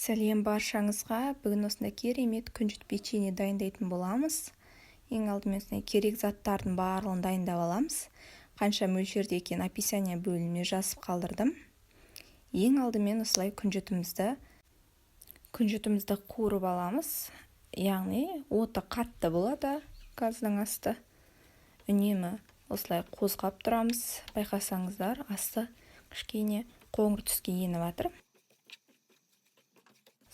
Сәлем баршаңызға. Бүгін осындай керемет күнжіт печенье дайындайтын боламыз. Ең алдымен осындай керек заттардың барлығын дайындап аламыз. Қанша мөлшерде екенін описание бөліміне жазып қалдырдым. Ең алдымен осылай күнжітімізді қуырып аламыз. Яғни оты қатты болады, газдың асты. Үнемі осылай қозғап тұрамыз. Байқасаңыздар, асты кішкене қоңыр түске еніп жатыр.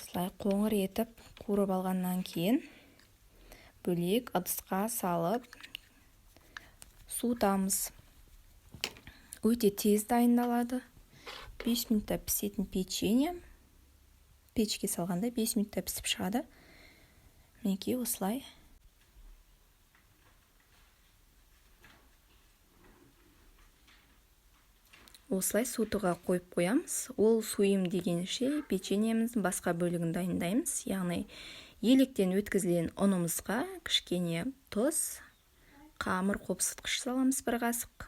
Осылай қоңыр етіп қуырып алғаннан кейін бөлек ыдысқа салып суытамыз. Өте тез дайындалады. 5 минутта пісетін печенье. Печке салғанда 5 минутта пісіп шығады. Мінекей осылай. Осылай суытуға қойып қоямыз. Ол суым дегенше печеньеміздің басқа бөлігін дайындаймыз. Яғни електен өткізілген ұнымызға кішкене тұз, қамыр қопсытқыш саламыз 1 қасық.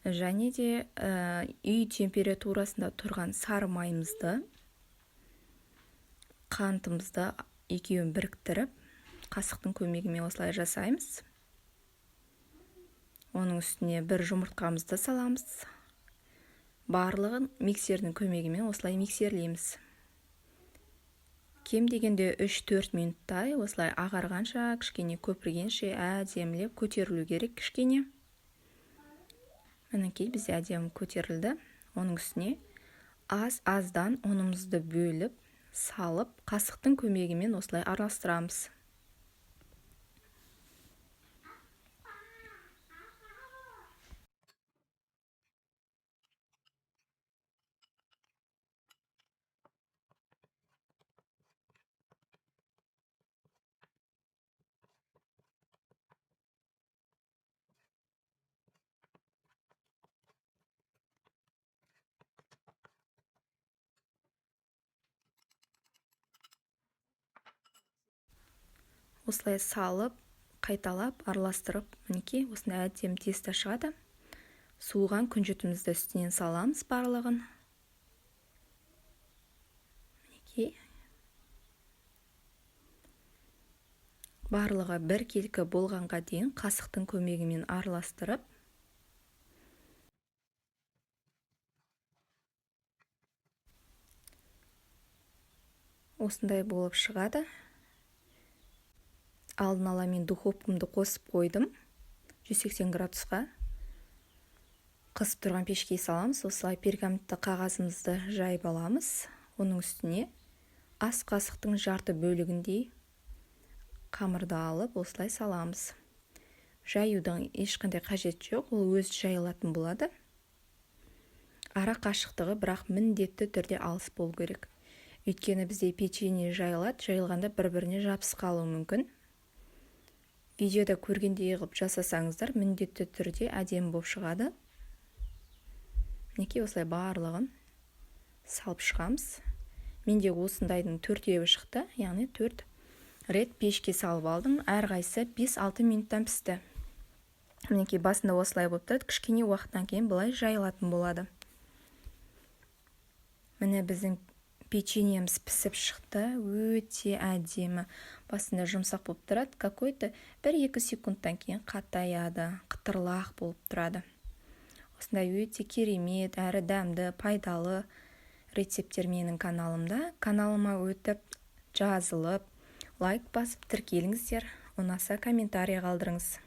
Және де үй температурасында тұрған сары майымызды, қантымызды екеуін біріктіріп, қасықтың көмегімен осылай жасаймыз. Оның үстіне 1 жұмыртқамызды саламыз. Барлығын миксердің көмегімен осылай миксерлейміз. Кем дегенде 3-4 минуттай осылай ағарғанша, кішкене көпіргенше әдемілеп көтерілу керек кішкене. Мінекей бізде әдемі көтерілді. Оның үстіне аз-аздан ұнымызды бөліп, салып, қасықтың көмегімен осылай араластырамыз. Осылай салып, қайталап, араластырып, мінекей осындай әдемі тесто шығады. Суыған күнжітімізді үстінен саламыз барлығын. Мінекей. Барлығы бір келкі болғанға дейін қасықтың көмегімен араластырып, осындай болып шығады. Алдын ала мен духовкамды қосып қойдым. 180 градусқа. Қысып тұрған пешке саламыз. Осылай пергаментті қағазымызды жайып аламыз. Оның үстіне ас қасықтың жарты бөлігіндей қамырды алып, осылай саламыз. Жаюдың ешқандай қажет жоқ. Ол өз жайылатын болады. Ара қашықтығы бірақ міндетті түрде алыс болу керек. Өйткені бізде печенье жайылады. Жайылғанда бір-біріне жабысып қалуы мүмкін. Видеода көргендей қылып жасасаңыздар, міндетті түрде әдемі болып шығады. Мінекей осылай барлығын салып шығамыз. Менде осындайдың 4-еуі шықты, яғни 4 рет пешке салып алдым. Әрқайсысы 5-6 минуттан пісті. Мінекей басында осылай болып тұрады, кішкене уақыттан кейін былай жайылатын болады. Міне біздің печеньеміз пісіп шықты, өте әдемі. Басында жұмсақ болып тұрады, какой-то 1-2 секундтан кейін қатаяды, қытырлақ болып тұрады. Осындай өте керемет, әрі дәмді, пайдалы рецепттер менің каналымда. Каналыма өтіп, жазылып, лайк басып тіркеліңіздер, ұнаса комментарий қалдырыңыз.